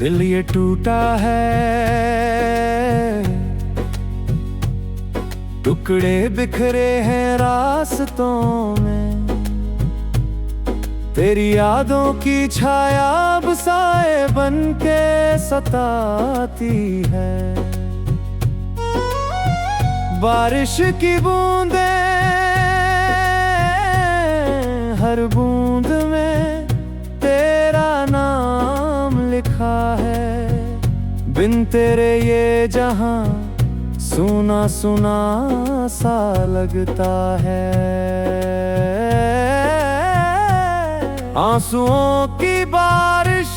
दिल ये टूटा है, टुकड़े बिखरे हैं रास्तों में। तेरी यादों की छाया अब साए बन के सताती है। बारिश की बूंदें हर बूंद में तेरा नाम लिखा है। बिन तेरे ये जहां सुना सुना सा लगता है। आंसुओं की बारिश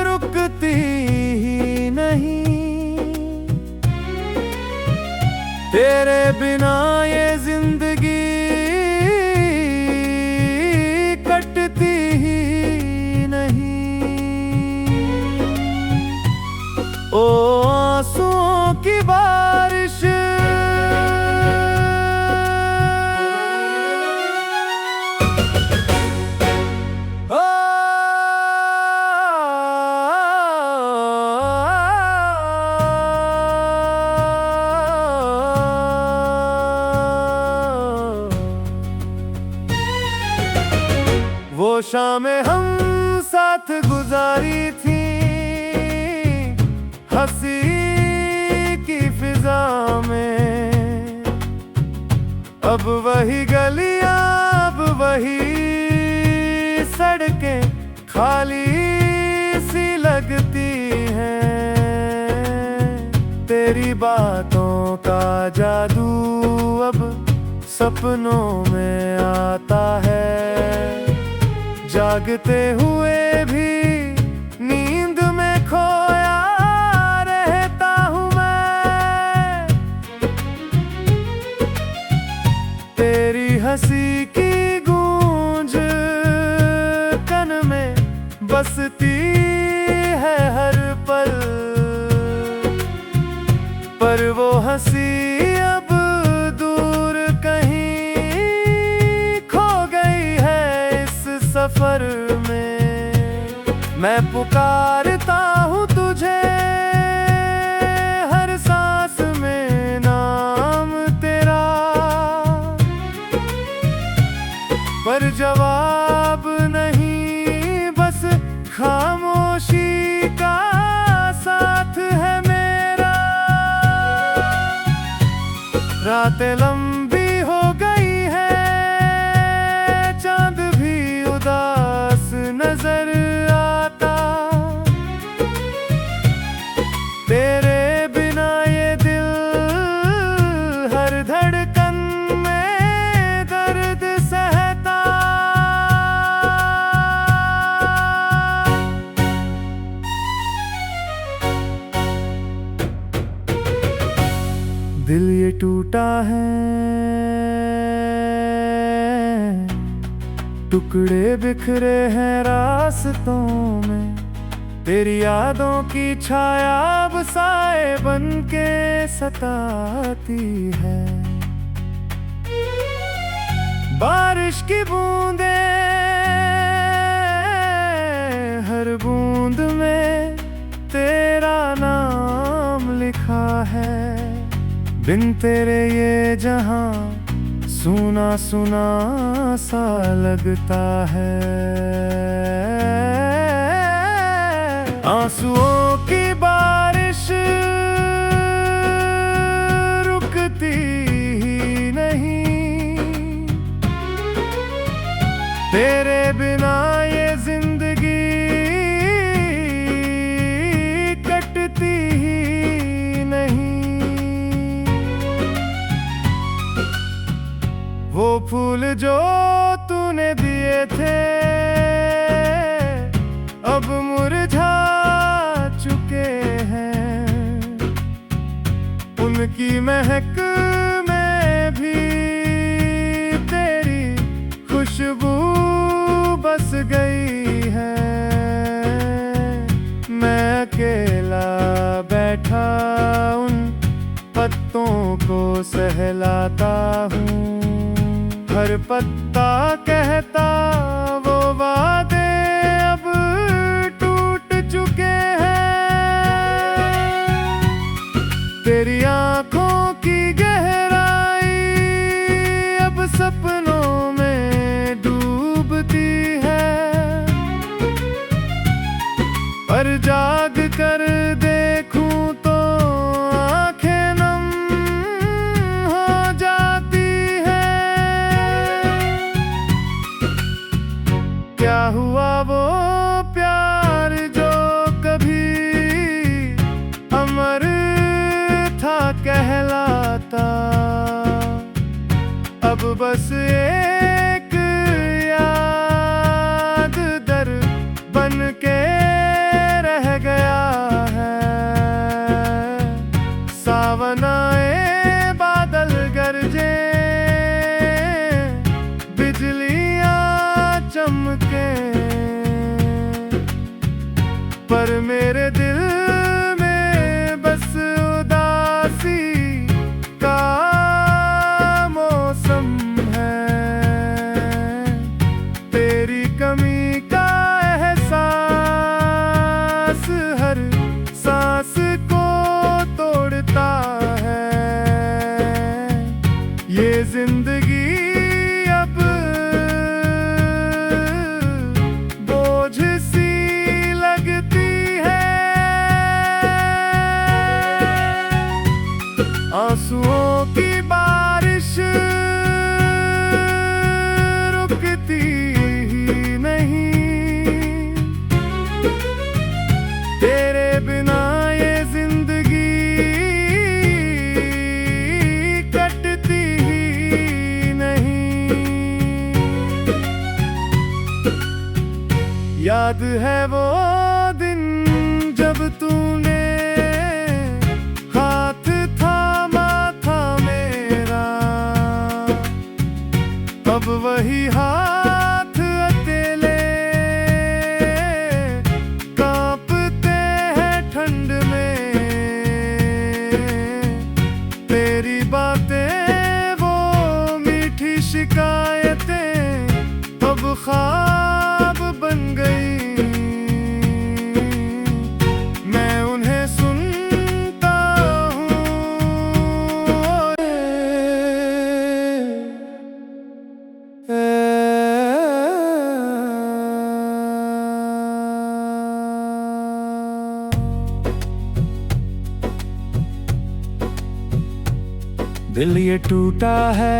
रुकती ही नहीं। तेरे बिना ये जिंदगी कटती ही नहीं। ओ आंसुओं की बारिश वो शामें हम साथ गुजारी थी, हंसी की फिजा में। अब वही गलियां, अब वही सड़कें खाली सी लगती हैं। तेरी बातों का जादू अब सपनों में आता है। जागते हुए भी नींद में खोया रहता हूँ मैं। तेरी हंसी की गूंज कन में बसती है हर पल। पर वो हंसी अब दूर कहीं खो गई है इस सफर में। मैं पुकारता हूँ तुझे हर सांस में नाम तेरा, पर जवाब नहीं बस खामोशी का साथ है मेरा। रातें लंबी हो गई है, चांद भी उदास नजर आता। तेरे बिना ये दिल हर धड़कन में दर्द सहता। दिल ये टूटा है, टुकड़े बिखरे हैं रास्तों में। तेरी यादों की छाया अब साए बन के सताती है। बारिश की बूंदें हर बूंद में तेरा नाम लिखा है। बिन तेरे ये जहां सुना सुना सा लगता है। आंसुओं की बारिश रुकती ही नहीं। तेरे बिना ये जिंदगी कटती ही नहीं। वो फूल जो तूने दिए थे अब मुरझा चुके हैं। उनकी महक में भी तेरी खुशबू बस गई है। मैं अकेला बैठा उन पत्तों को सहलाता हूँ। हर पत्ता कहता वो वादे अब के रह गया है। सावन आए बादल गरजे, बिजलियां चमके, पर मेरे दिल में बस उदासी का मौसम है। तेरी कमी का एहसास हर सांस को तोड़ता है। ये जिंदगी अब बोझ सी लगती है। आंसुओं की बारिश रुकती ही नहीं। तेरे बिना ये जिंदगी कटती ही नहीं। याद है वो दिन जब तूने हाथ थामा था मेरा। अब वही हाथ अकेले कांपते हैं ठंड में। तेरी बातें वो मीठी शिकायतें अब ख्वाब बन गई। मैं उन्हें सुनता हूँ। दिल ये टूटा है,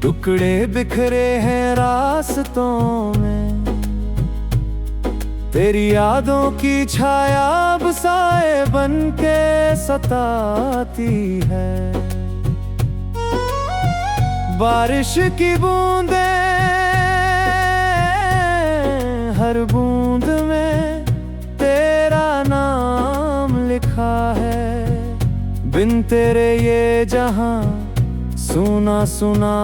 टुकड़े बिखरे हैं रास्तों में। तेरी यादों की छाया अब साए बन के सताती है। बारिश की बूंदें हर बूंद में तेरा नाम लिखा है। बिन तेरे ये जहां सुना सुना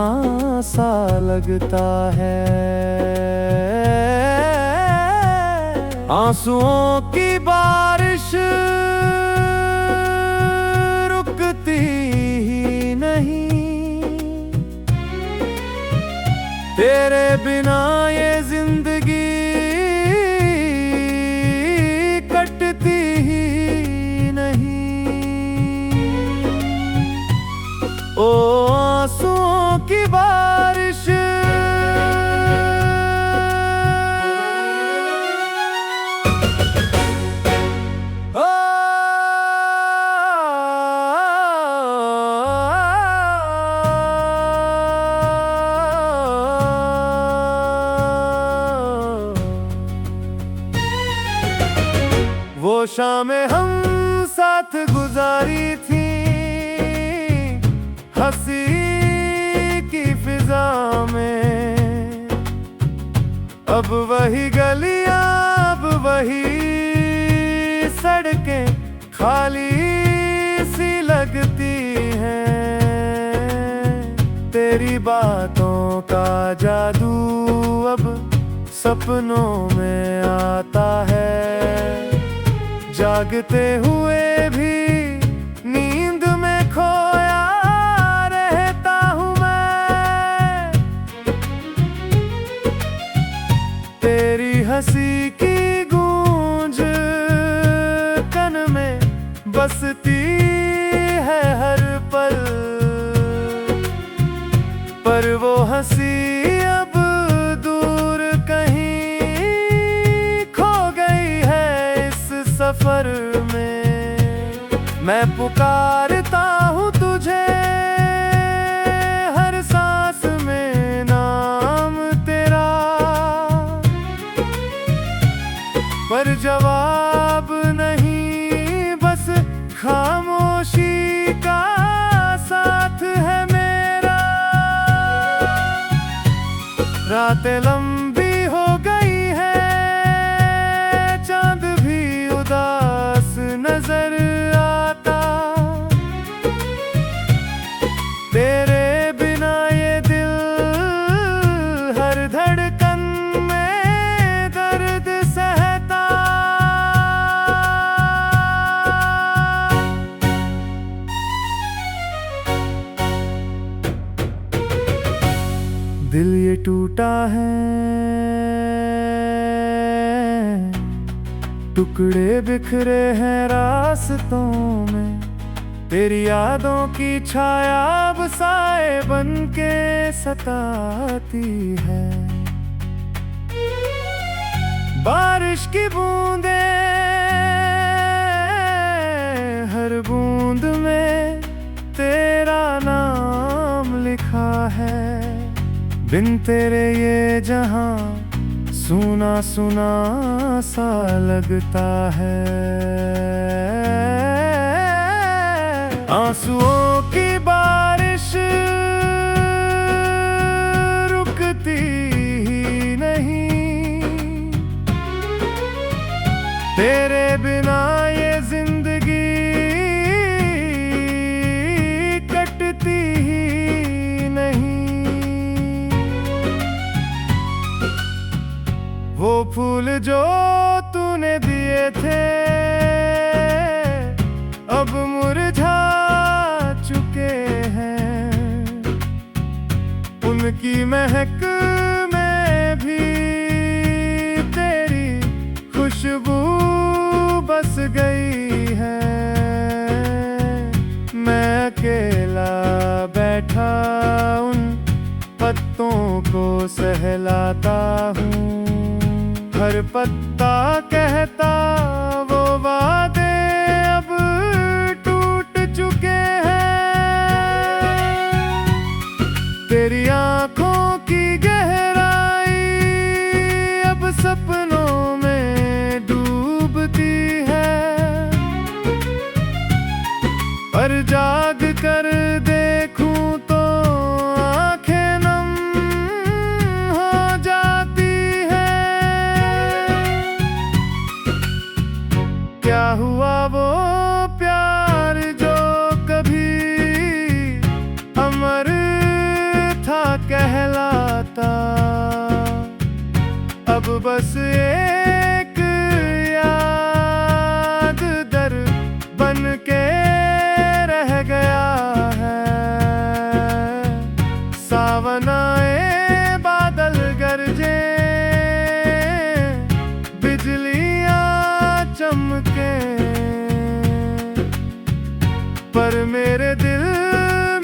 सा लगता है। आंसुओं की बारिश रुकती ही नहीं। तेरे बिना ये जिंदगी कटती ही नहीं। ओ आंसुओं की बारिश वो शामें हम साथ गुजारी थी, हंसी की फिजा में। अब वही गलियां, अब वही सड़कें खाली सी लगती हैं। तेरी बातों का जादू अब सपनों में आता है। जागते हुए भी नींद में खोया रहता हूँ मैं। तेरी हंसी की गूंज कन में बसती है हर पल। पर वो हंसी अब दूर कहीं खो गई है इस सफर में। मैं पुकारता हूँ तुझे हर सांस में, नाम तेरा, पर जवाब नहीं, बस खामोशी का साथ है मेरा। रातें लंबी हो गई है, चांद भी उदास नजर आता। तेरे बिना ये दिल हर धड़कन में दर्द सहता। दिल ये टूटा है, टुकड़े बिखरे हैं रास्तों में। तेरी यादों की छाया अब साए बन के सताती है। बारिश की बूंदें हर बूंद में तेरा नाम लिखा है। बिन तेरे ये जहां सुना सुना सा लगता है। आंसुओं की बारिश रुकती ही नहीं। तेरे बिना ये जिंदगी कटती ही नहीं। वो फूल जो तूने दिए थे अब मुरझा चुके हैं। उनकी महक में भी तेरी खुशबू बस गई है। मैं अकेला बैठा उन पत्तों को सहलाता हूँ। हर पत्ता कहता वो वादे अब टूट चुके हैं। तेरी आंखों की गहराई अब सपनों में डूबती है। पर जाग कर देखूं तो आंखें नम हो जाती है। क्या हुआ वो प्यार जो कभी अमर था कहलाता। अब बस एक याद दर बन के रह गया है। सावन आए बादल गरजे बिजलियां चमके, पर मेरे दिल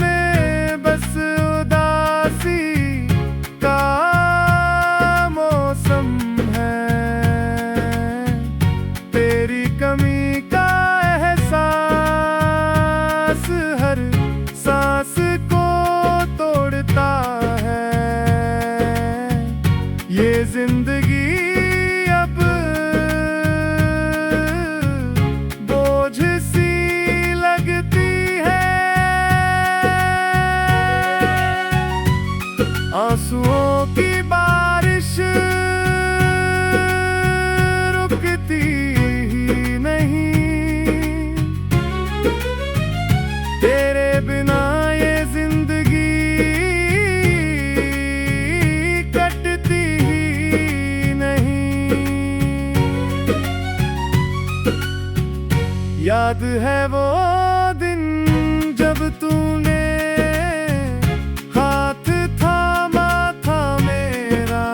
में बस उदासी का मौसम है। तेरी कमी का एहसास हर सांस को तोड़ता है। ये जिंदगी अब बोझ सी लगती है। आंसुओं की बारिश रुकती ही नहीं। तेरे बिना ये जिंदगी कटती ही नहीं। याद है वो दिन जब तूने हाथ थामा था मेरा।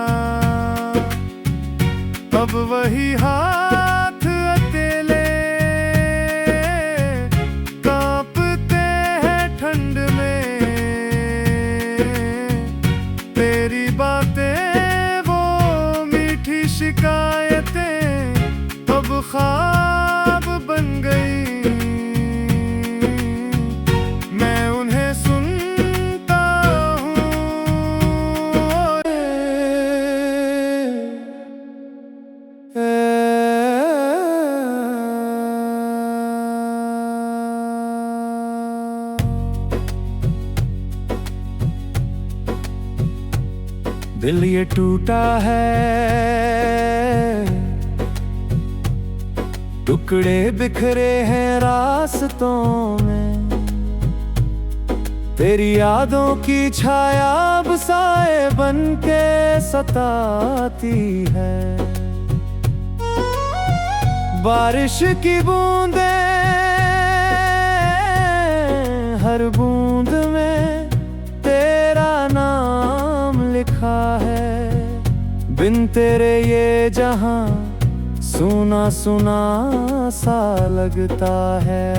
अब वही हाथ अकेले कांपते हैं ठंड में। तेरी बातें वो मीठी शिकायतें अब ख्वाब बन गई। मैं उन्हें सुनता हूँ। दिल ये टूटा है, टुकड़े बिखरे हैं रास्तों में। तेरी यादों की छाया अब साए बन के सताती है। बारिश की बूंदें हर बूंद में तेरा नाम लिखा है। बिन तेरे ये जहां सुना सुना सा लगता है।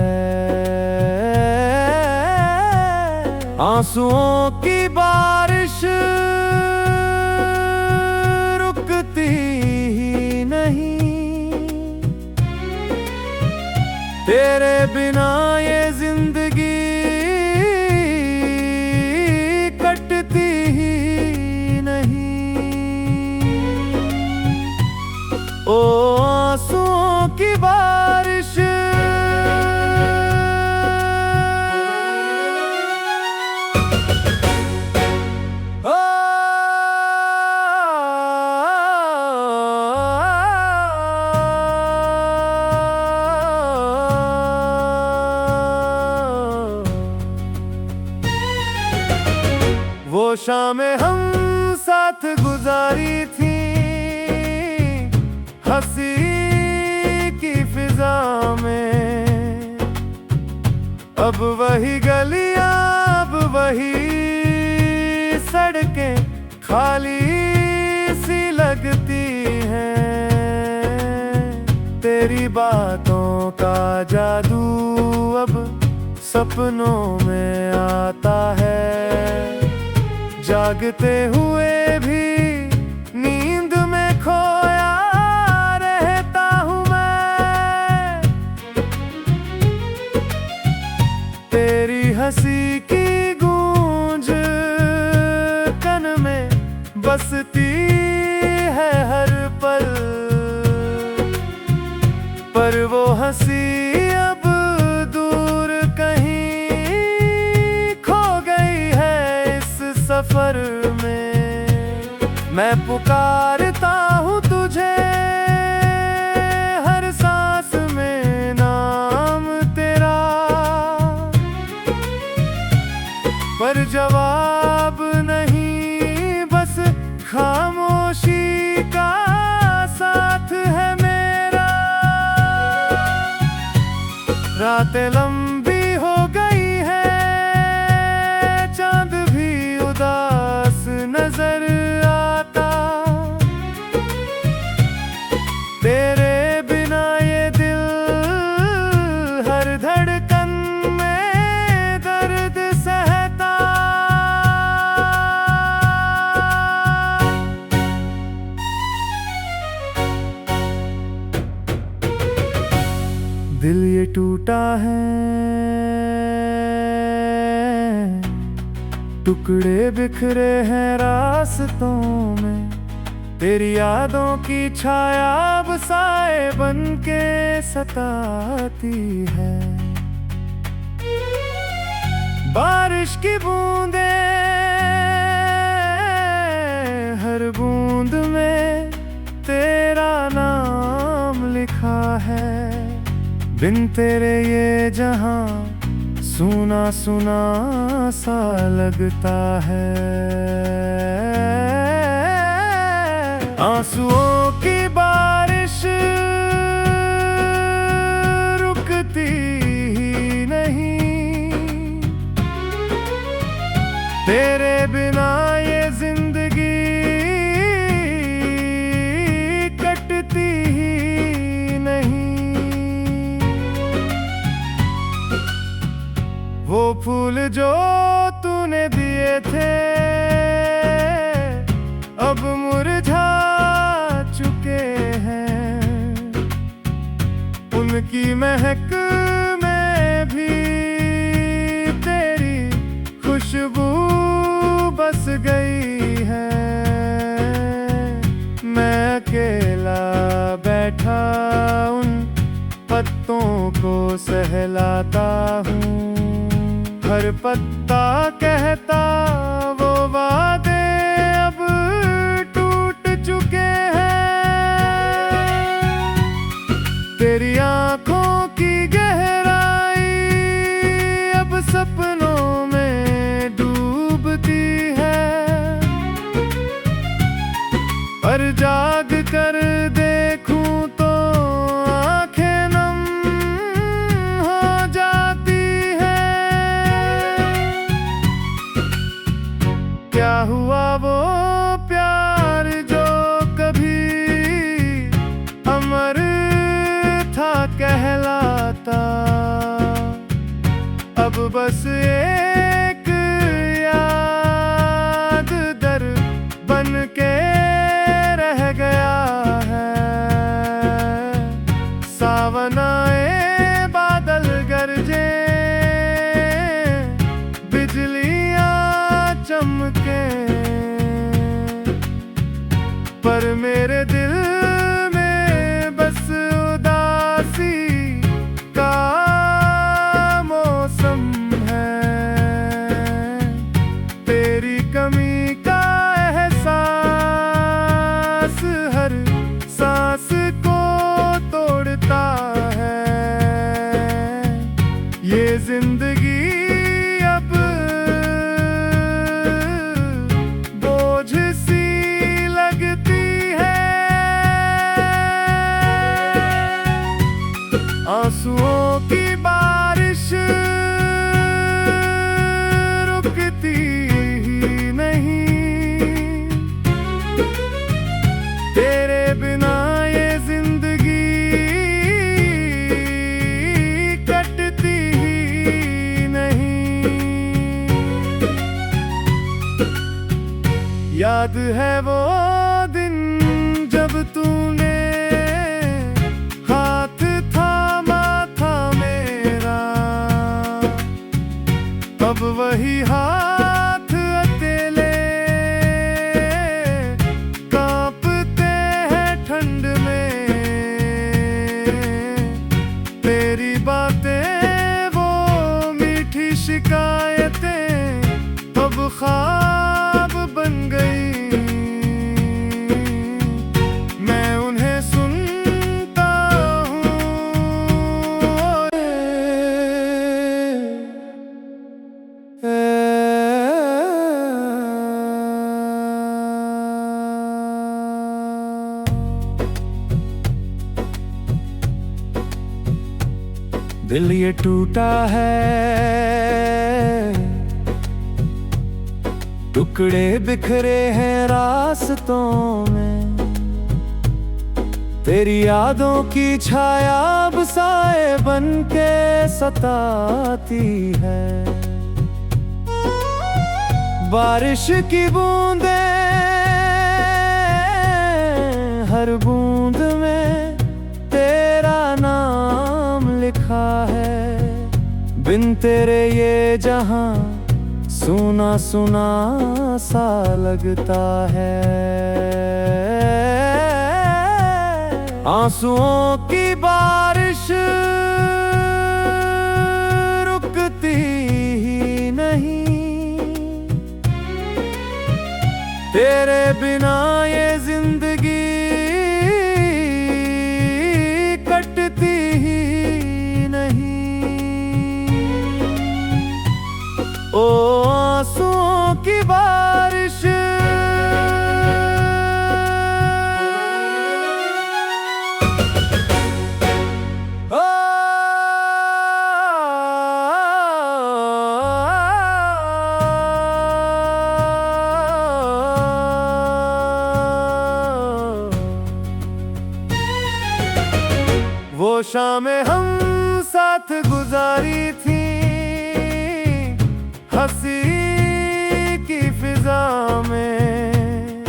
आंसुओं की बारिश रुकती ही नहीं। तेरे बिना ये जिंदगी कटती ही नहीं। ओ आंसुओं की बारिश वो शामें हम साथ गुजारी थी, हंसी की फिजा में। अब वही गलियां, अब वही सड़कें खाली सी लगती हैं। तेरी बातों का जादू अब सपनों में आता है। जागते हुए भी नींद में खोया रहता हूँ मैं। तेरी हंसी की गूंज कान में बसती है हर पल। पर वो हंसी अब दूर कहीं खो गई है इस सफर में। मैं पुकारता हूँ तुझे हर सांस में, नाम तेरा। पर जवाब नहीं, बस खामोशी का साथ है मेरा। रातें लंबी हो गई है, चांद भी उदास नजर आता। तेरे बिना ये दिल हर धड़कन में दर्द सहता। दिल ये टूटा है, टुकड़े बिखरे हैं रास्तों में। तेरी यादों की छाया अब साए बन के सताती है। बारिश की बूंदें हर बूंद में तेरा नाम लिखा है। बिन तेरे ये जहां सुना सुना सा लगता है। आंसुओं की बारिश रुकती ही नहीं। तेरे बिना ये जिंदगी कटती ही नहीं। वो फूल जो तूने दिए थे अब मुरझा चुके हैं। उनकी महक में भी तेरी खुशबू बस गई है। मैं अकेला बैठा उन पत्तों को सहलाता हूँ। हर पत्ता कहता वो वादे अब पर जाग कर देखूं तो आंखें नम हो जाती है। क्या हुआ वो प्यार जो कभी अमर था कहलाता, अब बस एक याद दर बन के रह गया है। सावन आए बादल गरजे, बिजलियां चमके, पर मेरे दिल में बस उदासी का मौसम है। तेरी कमी का एहसास हर सांस को तोड़ता है। ये जिंदगी अब बोझ सी लगती है। आंसुओं की बारिश रुकती ही नहीं, तेरे बिना ये जिंदगी कटती ही नहीं। याद है वो दिन जब तूने हाथ थामा था मेरा, अब वही हाथ अकेले कांपते हैं ठंड में। तेरी बातें वो मीठी शिकायतें अब ख्वाब बन गई। मैं उन्हें सुनता हूँ, दिल ये टूटा है, टुकड़े बिखरे हैं रास्तों में। तेरी यादों की छाया अब साए बन के सताती है। बारिश की बूंदें हर बूंद में तेरा नाम लिखा है। बिन तेरे ये जहां सुना सुना सा लगता है। आंसुओं की बारिश रुकती ही नहीं, तेरे बिना ये जिंदगी कटती ही नहीं। ओ आंसुओं की बारिश वो शामें हम साथ गुजारी थी, हंसी की फिजा में।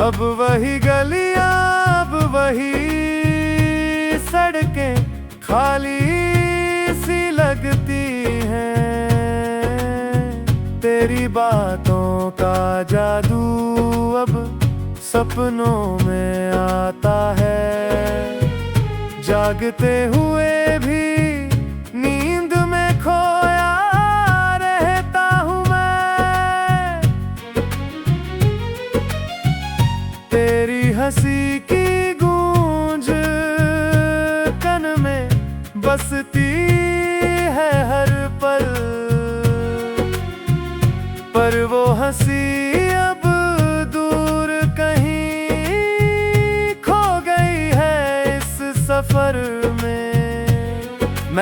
अब वही गलियां, अब वही सड़कें खाली सी लगती हैं। तेरी बातों का जादू अब सपनों में आता है। जागते हुए भी नींद में खोया रहता हूँ मैं। तेरी हंसी की गूंज कन में बसती है हर पल, पर वो हंसी अब दूर कहीं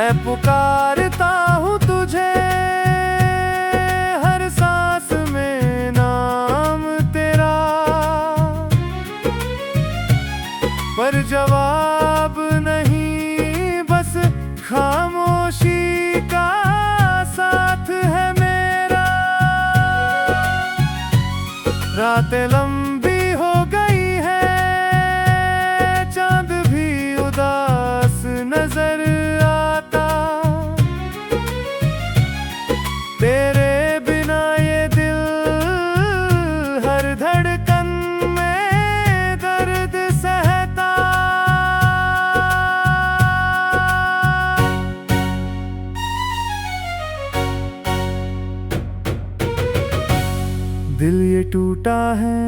मैं पुकारता हूँ तुझे, हर सांस में नाम तेरा, पर जवाब नहीं, बस खामोशी का साथ है मेरा। रातें लंबी हो गई है, चांद भी उदास नजर आता, तेरे बिना ये दिल हर धड़कन में दर्द सहता। दिल ये टूटा है,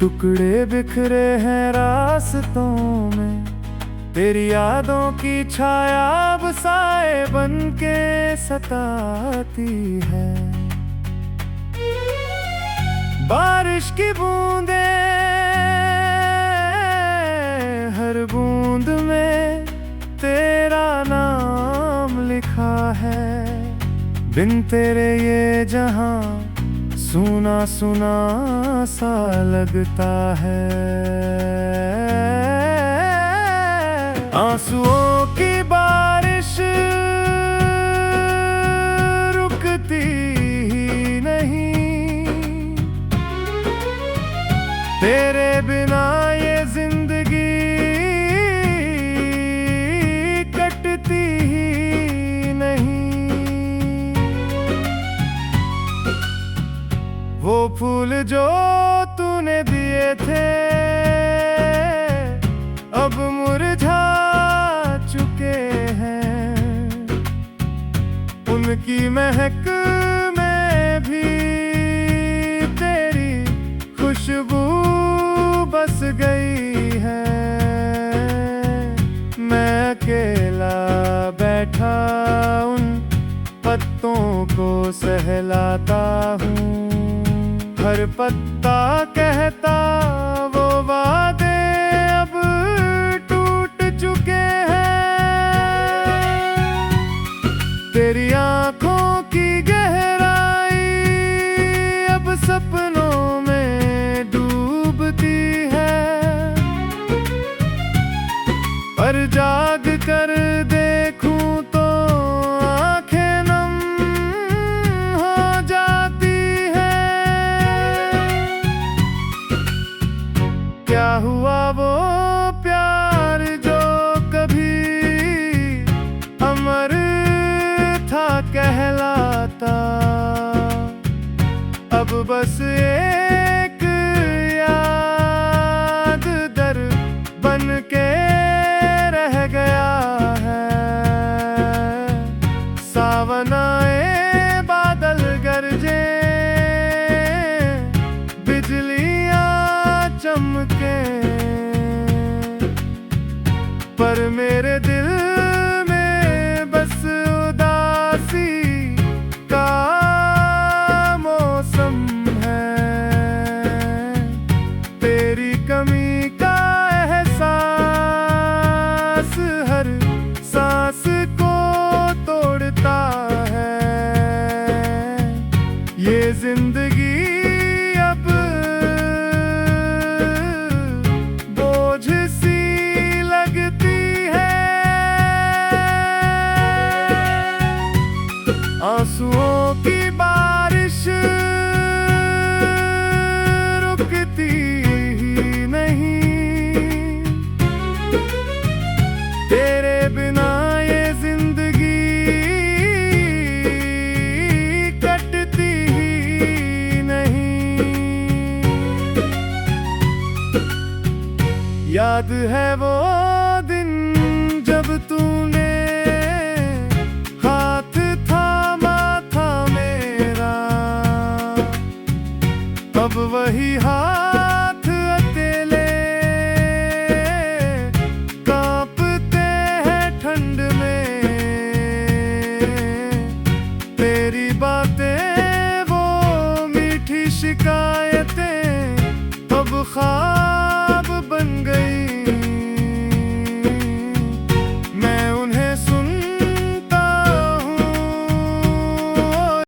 टुकड़े बिखरे हैं रास्तों में, तेरी यादों की छाया अब साए बनके सताती है। बारिश की बूंदें हर बूंद में तेरा नाम लिखा है, बिन तेरे ये जहां सुना सुना सा लगता है। आंसुओं की बारिश रुकती ही नहीं, तेरे बिना ये जिंदगी कटती ही नहीं। वो फूल जो तूने दिए थे अब मुरझा चुके हैं, उनकी महक में भी तेरी खुशबू बस गई है। मैं अकेला बैठा उन पत्तों को सहलाता हूँ, हर पत्ता कहता वो वादे अब टूट चुके हैं। तेरी आंखों की गहराई अब सपनों में डूबती है, पर जाग कर देखूं तो आंखें नम हो जाती है। क्या हुआ वो प्यार जो कभी अमर था कहलाता, अब बस एक याद दर बन के रह गया है। सावन आए बादल गरजे, बिजलियां चमके, पर मेरे दिल में बस उदासी का मौसम है। तेरी कमी का एहसास हर सांस को तोड़ता है। ये जिंदगी अब बोझ सी लगती है। आंसुओं की बारिश रुकती ही नहीं, तेरे बिना ये जिंदगी कटती ही नहीं। याद है वो दिन जब तूने हाथ थामा था मेरा, अब वही हाथ अकेले कांपते हैं ठंड में। तेरी बातें वो मीठी शिकायतें अब